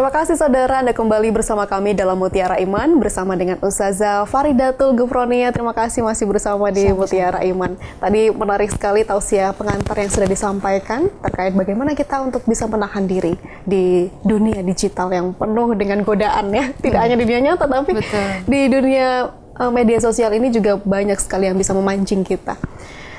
Terima kasih saudara, Anda kembali bersama kami dalam Mutiara Iman bersama dengan Ustazah Faridatul Ghufronia. Terima kasih masih bersama di Mutiara Iman. Tadi menarik sekali tausiah pengantar yang sudah disampaikan terkait bagaimana kita untuk bisa menahan diri di dunia digital yang penuh dengan godaan ya. Tidak hanya di dunia nyata tapi di dunia media sosial ini juga banyak sekali yang bisa memancing kita.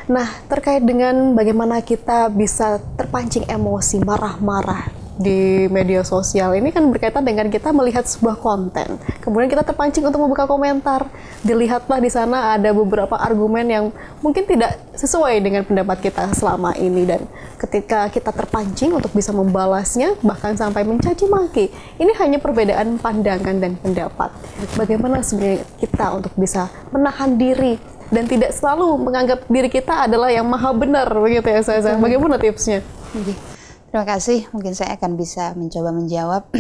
Nah, terkait dengan bagaimana kita bisa terpancing emosi, marah-marah di media sosial ini kan berkaitan dengan kita melihat sebuah konten, kemudian kita terpancing untuk membuka komentar, dilihatlah di sana ada beberapa argumen yang mungkin tidak sesuai dengan pendapat kita selama ini, dan ketika kita terpancing untuk bisa membalasnya bahkan sampai mencaci maki, ini hanya perbedaan pandangan dan pendapat. Bagaimana sebenarnya kita untuk bisa menahan diri dan tidak selalu menganggap diri kita adalah yang maha benar, begitu ya Ustazah? Bagaimana tipsnya? Terima kasih, mungkin saya akan bisa mencoba menjawab.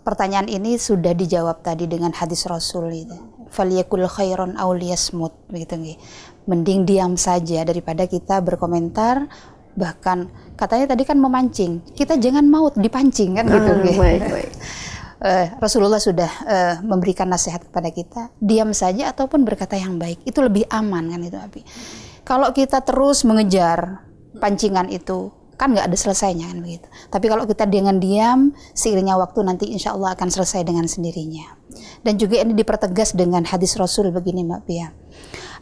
Pertanyaan ini sudah dijawab tadi dengan hadis Rasul itu. Faliyakul khairon aw liyasmut, begitu nggih. Mending diam saja daripada kita berkomentar, bahkan katanya tadi kan memancing. Kita jangan mau dipancing kan gitu nggih. Baik. Rasulullah sudah memberikan nasihat kepada kita, diam saja ataupun berkata yang baik. Itu lebih aman kan itu, Abi. Kalau kita terus mengejar pancingan itu, kan nggak ada selesainya kan begitu. Tapi kalau kita dengan diam, seiringnya waktu nanti insya Allah akan selesai dengan sendirinya. Dan juga ini dipertegas dengan hadis Rasul begini Mbak Pia.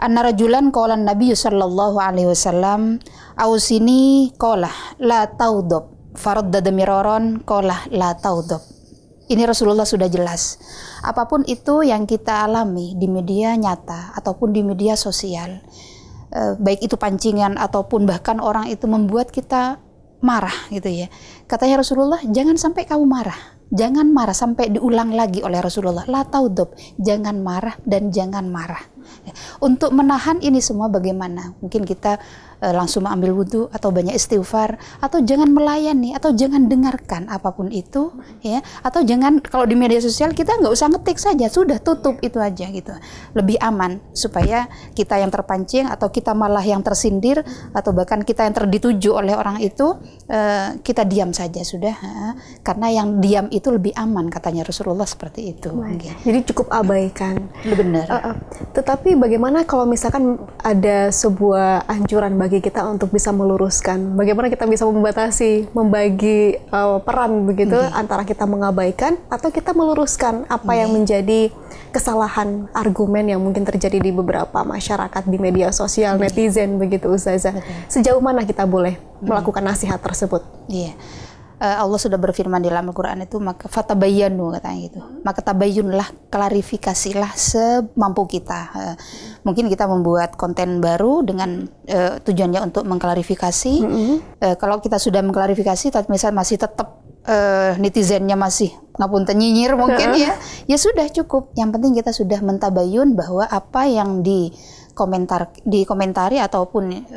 Anna rajulan qala Nabi sallallahu alaihi wasallam, ausini qala la taudab, faraddada miraran qala la taudab. Ini Rasulullah sudah jelas. Apapun itu yang kita alami di media nyata ataupun di media sosial, baik itu pancingan ataupun bahkan orang itu membuat kita marah gitu ya. Katanya Rasulullah, jangan sampai kamu marah. Jangan marah sampai diulang lagi oleh Rasulullah. La taudab, jangan marah dan jangan marah. Untuk menahan ini semua bagaimana? Mungkin kita langsung mengambil wudhu atau banyak istighfar, atau jangan melayani, atau jangan dengarkan apapun itu ya, atau jangan, kalau di media sosial kita nggak usah ngetik saja, sudah tutup itu aja gitu, lebih aman supaya kita yang terpancing atau kita malah yang tersindir atau bahkan kita yang terdituju oleh orang itu, kita diam saja sudah, karena yang diam itu lebih aman katanya Rasulullah seperti itu. Jadi cukup abaikan. Benar. Tetapi bagaimana kalau misalkan ada sebuah anjuran bagi kita untuk bisa meluruskan, bagaimana kita bisa membatasi, membagi peran begitu antara kita mengabaikan atau kita meluruskan apa yang menjadi kesalahan argumen yang mungkin terjadi di beberapa masyarakat di media sosial, netizen begitu Ustazah. Sejauh mana kita boleh melakukan nasihat tersebut? Iya. Allah sudah berfirman di dalam Al-Quran itu, maka fatabayyanu katanya gitu. Maka tabayyunlah, klarifikasilah semampu kita. Mungkin kita membuat konten baru dengan tujuannya untuk mengklarifikasi. Kalau kita sudah mengklarifikasi, tapi misalnya masih tetap netizennya masih ngapunten nyinyir mungkin ya sudah cukup. Yang penting kita sudah mentabayun bahwa apa yang dikomentari ataupun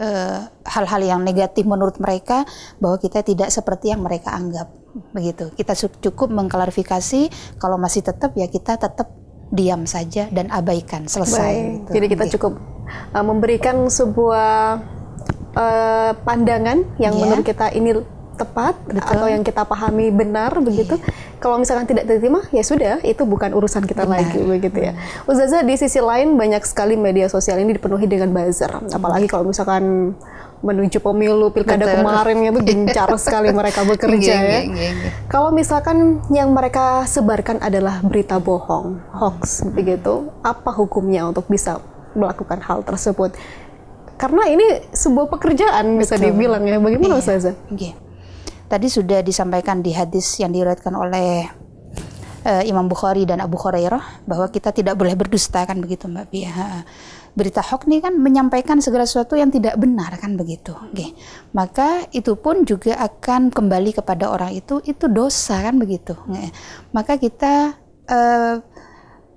hal-hal yang negatif menurut mereka, bahwa kita tidak seperti yang mereka anggap begitu. Kita cukup mengklarifikasi, kalau masih tetap ya kita tetap diam saja dan abaikan, selesai gitu. Jadi kita cukup memberikan sebuah pandangan yang menurut kita ini tepat, atau yang kita pahami benar begitu. Kalau misalkan tidak diterima, ya sudah, itu bukan urusan kita lagi begitu ya. Ustazah, di sisi lain banyak sekali media sosial ini dipenuhi dengan buzzer. Apalagi kalau misalkan menuju pemilu pilkada kemarin itu gencar sekali mereka bekerja ya. Kalau misalkan yang mereka sebarkan adalah berita bohong, hoax begitu, apa hukumnya untuk bisa melakukan hal tersebut? Karena ini sebuah pekerjaan bisa dibilang ya. Bagaimana Ustazah? Tadi sudah disampaikan di hadis yang diriwayatkan oleh Imam Bukhari dan Abu Hurairah bahwa kita tidak boleh berdusta kan begitu Mbak Pia. Berita hoax ini kan menyampaikan segala sesuatu yang tidak benar kan begitu. Maka itu pun juga akan kembali kepada orang itu dosa kan begitu. Maka kita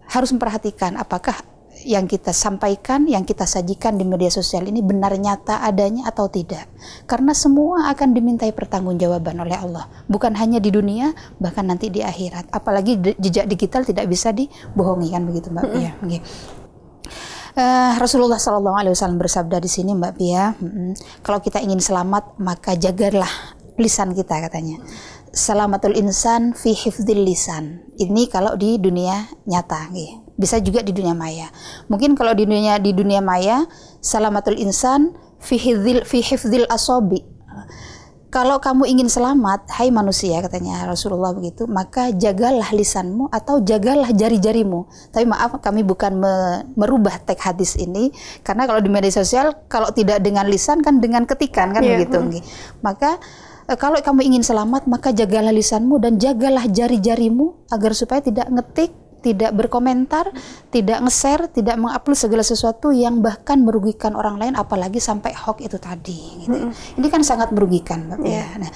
harus memperhatikan apakah yang kita sampaikan, yang kita sajikan di media sosial ini benar nyata adanya atau tidak. Karena semua akan dimintai pertanggungjawaban oleh Allah. Bukan hanya di dunia, bahkan nanti di akhirat. Apalagi jejak digital tidak bisa dibohongi kan begitu Mbak Pia. Rasulullah SAW bersabda di sini Mbak Pia, kalau kita ingin selamat maka jagalah lisan kita katanya. salamatul insan fi hifdzil lisan. Ini kalau di dunia nyata, nggih. Bisa juga di dunia maya. Mungkin kalau di dunia maya, salamatul insan fi hifdzil asabi. Kalau kamu ingin selamat, hai manusia, katanya Rasulullah begitu, maka jagalah lisanmu atau jagalah jari-jarimu. Tapi maaf, kami bukan merubah teks hadis ini, karena kalau di media sosial, kalau tidak dengan lisan kan dengan ketikan kan begitu. Maka kalau kamu ingin selamat, maka jagalah lisanmu dan jagalah jari-jarimu agar supaya tidak ngetik, tidak berkomentar, tidak nge-share, tidak mengupload segala sesuatu yang bahkan merugikan orang lain, apalagi sampai hoax itu tadi. Gitu. Ini kan sangat merugikan, Mbak Pia. Nah,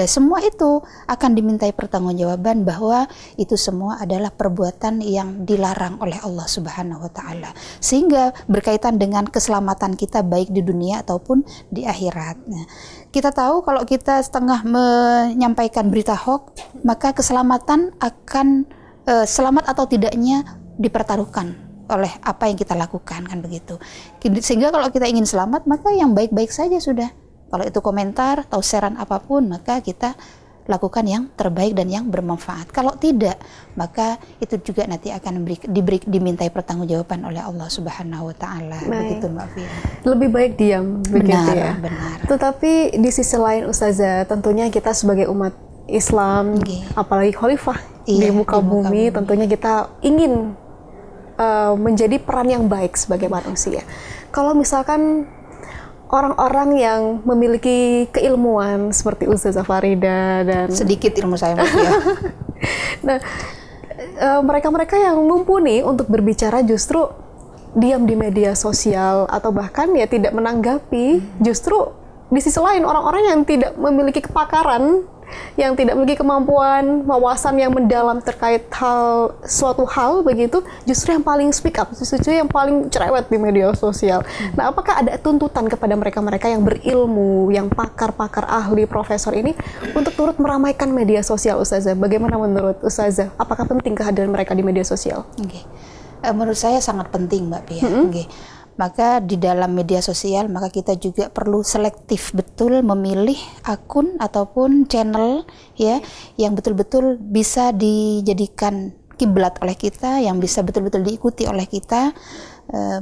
semua itu akan dimintai pertanggungjawaban bahwa itu semua adalah perbuatan yang dilarang oleh Allah Subhanahu wa Ta'ala, sehingga berkaitan dengan keselamatan kita baik di dunia ataupun di akhirat. Nah, kita tahu kalau kita setengah menyampaikan berita hoax, maka keselamatan akan selamat atau tidaknya dipertaruhkan oleh apa yang kita lakukan, kan begitu. Sehingga kalau kita ingin selamat, maka yang baik-baik saja sudah. Kalau itu komentar atau sharean apapun, maka kita lakukan yang terbaik dan yang bermanfaat. Kalau tidak, maka itu juga nanti akan dimintai pertanggungjawaban oleh Allah Subhanahu wa Ta'ala. Begitu, Mbak Fia. Lebih baik diam, begitu ya. Benar. Tetapi di sisi lain, Ustazah, tentunya kita sebagai umat Islam, apalagi khalifah di muka bumi, tentunya kita ingin menjadi peran yang baik sebagai manusia. Kalau misalkan orang-orang yang memiliki keilmuan seperti Ustazah Farida dan sedikit ilmu saya, Mbak Fia. Nah, mereka-mereka yang mumpuni untuk berbicara justru diam di media sosial atau bahkan ya tidak menanggapi. Justru di sisi lain orang-orang yang tidak memiliki kepakaran, yang tidak memiliki kemampuan, wawasan yang mendalam terkait suatu hal begitu, justru yang paling speak up, justru yang paling cerewet di media sosial. Nah, apakah ada tuntutan kepada mereka-mereka yang berilmu, yang pakar-pakar ahli, profesor ini untuk turut meramaikan media sosial, Ustazah? Bagaimana menurut Ustazah? Apakah penting kehadiran mereka di media sosial? Menurut saya sangat penting, Mbak Pia. Maka di dalam media sosial, maka kita juga perlu selektif betul memilih akun ataupun channel ya yang betul-betul bisa dijadikan kiblat oleh kita, yang bisa betul-betul diikuti oleh kita.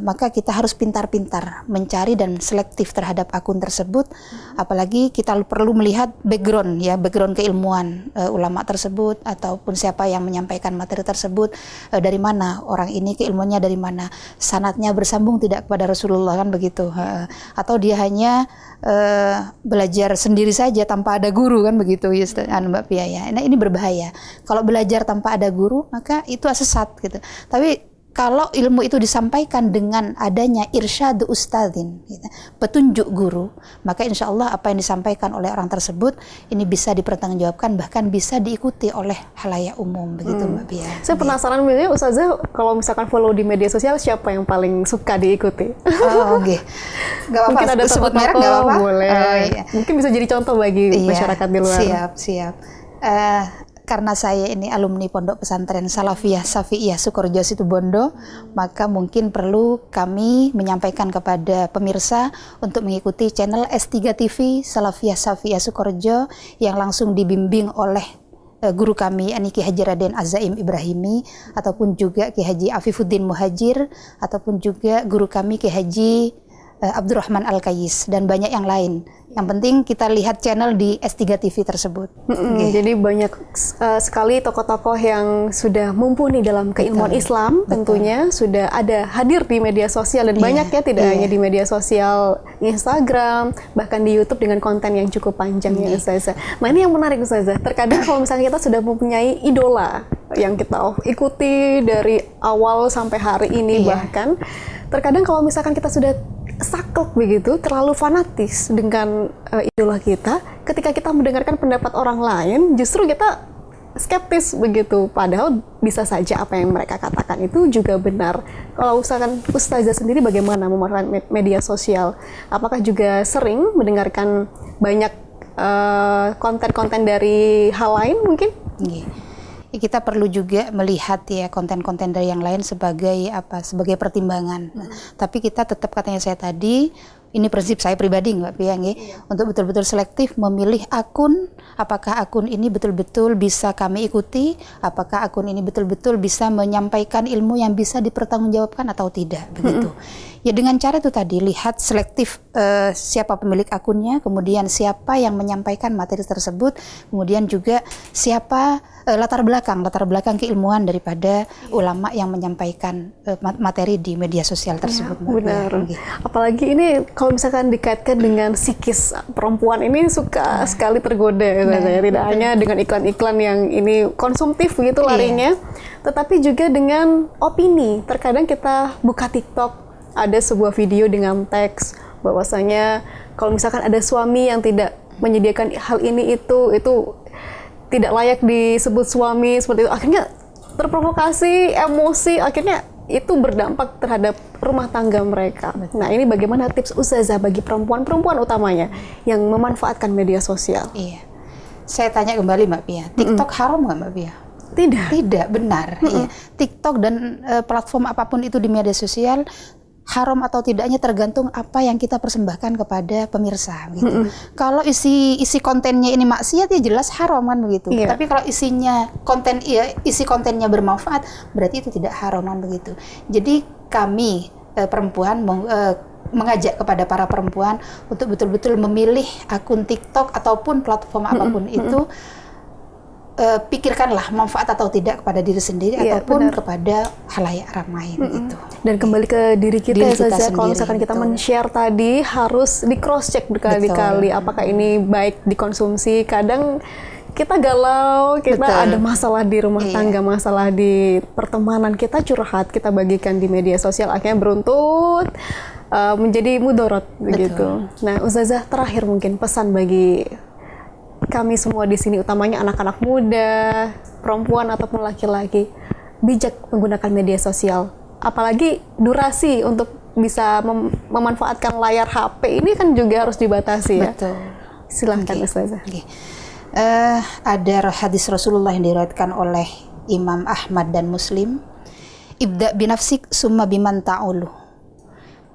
Maka kita harus pintar-pintar mencari dan selektif terhadap akun tersebut. Apalagi kita perlu melihat background keilmuan ulama tersebut ataupun siapa yang menyampaikan materi tersebut, dari mana orang ini, keilmuannya dari mana, sanadnya bersambung tidak kepada Rasulullah, kan begitu, atau dia hanya belajar sendiri saja tanpa ada guru, kan begitu ya, Mbak Pia ya. Nah, ini berbahaya. Kalau belajar tanpa ada guru, maka itu sesat gitu. Tapi kalau ilmu itu disampaikan dengan adanya irsyad ustadzin, gitu, petunjuk guru, maka insya Allah apa yang disampaikan oleh orang tersebut ini bisa dipertanggungjawabkan, bahkan bisa diikuti oleh halayak umum, begitu Mbak Pia. Saya penasaran milihnya, Ustazah, kalau misalkan follow di media sosial, siapa yang paling suka diikuti? Gak apa-apa, mungkin ada sebut merek nggak apa-apa? Boleh. Mungkin bisa jadi contoh bagi masyarakat di luar. Siap. Karena saya ini alumni Pondok Pesantren Salafiyah Syafi'iyah Sukorejo Situbondo, maka mungkin perlu kami menyampaikan kepada pemirsa untuk mengikuti channel S3 TV Salafiyah Syafi'iyah Sukorejo yang langsung dibimbing oleh guru kami Ki Haji Raden Azaim Ibrahimi, ataupun juga Ki Haji Afifuddin Muhajir, ataupun juga guru kami Ki Haji Abdurrahman Al-Kayis, dan banyak yang lain. Yang penting kita lihat channel di S3 TV tersebut. Jadi banyak sekali tokoh-tokoh yang sudah mumpuni dalam keilmuan Islam, tentunya sudah ada hadir di media sosial, dan banyak ya, tidak hanya di media sosial Instagram, bahkan di YouTube dengan konten yang cukup panjang ya, Ustazah. Nah, ini yang menarik, Ustazah. Terkadang kalau misalnya kita sudah mempunyai idola yang kita ikuti dari awal sampai hari ini, bahkan terkadang kalau misalkan kita sudah saklek begitu, terlalu fanatis dengan idola kita, ketika kita mendengarkan pendapat orang lain, justru kita skeptis begitu, padahal bisa saja apa yang mereka katakan itu juga benar. Kalau misalkan Ustazah sendiri bagaimana memanfaatkan media sosial? Apakah juga sering mendengarkan banyak konten-konten dari hal lain mungkin? Kita perlu juga melihat ya konten-konten dari yang lain sebagai pertimbangan. Tapi kita tetap, katanya saya tadi, Ini prinsip saya pribadi Mbak Pia, untuk betul-betul selektif memilih akun, apakah akun ini betul-betul bisa kami ikuti, apakah akun ini betul-betul bisa menyampaikan ilmu yang bisa dipertanggungjawabkan atau tidak, begitu. Ya dengan cara itu tadi, lihat selektif siapa pemilik akunnya, kemudian siapa yang menyampaikan materi tersebut, kemudian juga siapa latar belakang keilmuan daripada ulama yang menyampaikan materi di media sosial tersebut. Ya, benar. Apalagi ini kalau misalkan dikaitkan dengan psikis perempuan ini suka sekali tergoda, tidak hanya dengan iklan-iklan yang ini konsumtif gitu larinya, tetapi juga dengan opini. Terkadang kita buka TikTok, ada sebuah video dengan teks bahwasanya kalau misalkan ada suami yang tidak menyediakan hal ini itu tidak layak disebut suami, seperti itu. Akhirnya terprovokasi, emosi, akhirnya itu berdampak terhadap rumah tangga mereka. Nah, ini bagaimana tips Ustazah bagi perempuan utamanya yang memanfaatkan media sosial? Iya. Saya tanya kembali Mbak Pia, TikTok haram nggak Mbak Pia? Tidak, benar. Iya. TikTok dan platform apapun itu di media sosial, haram atau tidaknya tergantung apa yang kita persembahkan kepada pemirsa gitu. Kalau isi kontennya ini maksiat ya jelas haram kan begitu. Tapi kalau isi kontennya bermanfaat berarti itu tidak haram kan begitu. Jadi kami perempuan mengajak kepada para perempuan untuk betul-betul memilih akun TikTok ataupun platform apapun itu, pikirkanlah manfaat atau tidak kepada diri sendiri ataupun kepada khalayak ramai gitu. Dan kembali ke diri kita saja. Kalau misalkan kita men-share tadi harus di cross check berkali-kali apakah ini baik dikonsumsi. Kadang kita galau, kita ada masalah di rumah tangga, masalah di pertemanan, kita curhat, kita bagikan di media sosial, akhirnya beruntut menjadi mudorot begitu. Nah, Ustazah, terakhir mungkin pesan bagi kami semua di sini, utamanya anak-anak muda, perempuan ataupun laki-laki, bijak menggunakan media sosial. Apalagi durasi untuk bisa memanfaatkan layar HP ini kan juga harus dibatasi ya. Silahkan Ustazah. Ada hadis Rasulullah yang diriwayatkan oleh Imam Ahmad dan Muslim. Ibda binafsik summa biman ta'ulu.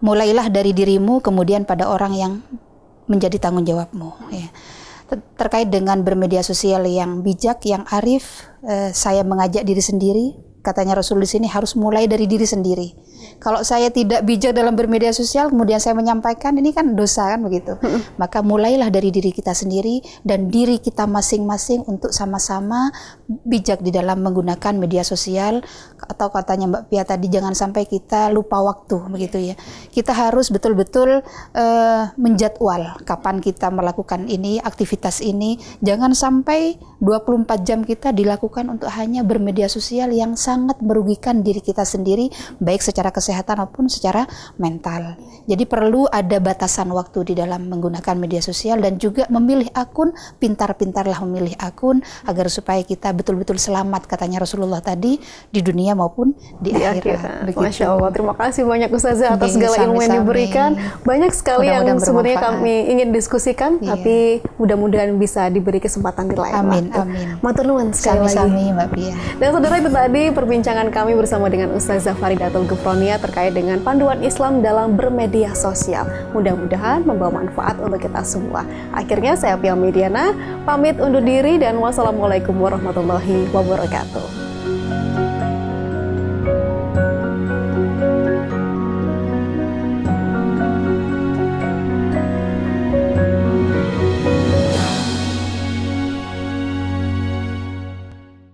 Mulailah dari dirimu kemudian pada orang yang menjadi tanggung jawabmu. Ya. Terkait dengan bermedia sosial yang bijak, yang arif, saya mengajak diri sendiri. Katanya Rasul di sini harus mulai dari diri sendiri. Kalau saya tidak bijak dalam bermedia sosial, kemudian saya menyampaikan, ini kan dosa kan begitu. Maka mulailah dari diri kita sendiri dan diri kita masing-masing untuk sama-sama bijak di dalam menggunakan media sosial. Atau katanya Mbak Pia tadi, jangan sampai kita lupa waktu begitu ya. Kita harus betul-betul menjadwal kapan kita melakukan ini, aktivitas ini. Jangan sampai 24 jam kita dilakukan untuk hanya bermedia sosial yang sangat merugikan diri kita sendiri, baik secara kesehatan maupun secara mental. Jadi perlu ada batasan waktu di dalam menggunakan media sosial dan juga memilih akun, pintar-pintarlah memilih akun agar supaya kita betul-betul selamat, katanya Rasulullah tadi, di dunia maupun di akhirat. Masya Allah, terima kasih banyak Ustazah atas segala ilmu yang diberikan. Banyak sekali yang sebenarnya kami ingin diskusikan, tapi mudah-mudahan bisa diberi kesempatan di lain waktu. Amin. Matur nuwun sekali lagi Mbak Pia. Dan saudara, itu tadi perbincangan kami bersama dengan Ustazah Faridatul Ghufronia terkait dengan panduan Islam dalam bermedia sosial. Mudah-mudahan membawa manfaat untuk kita semua. Akhirnya saya Pia Mediana pamit undur diri dan wassalamualaikum warahmatullahi wabarakatuh.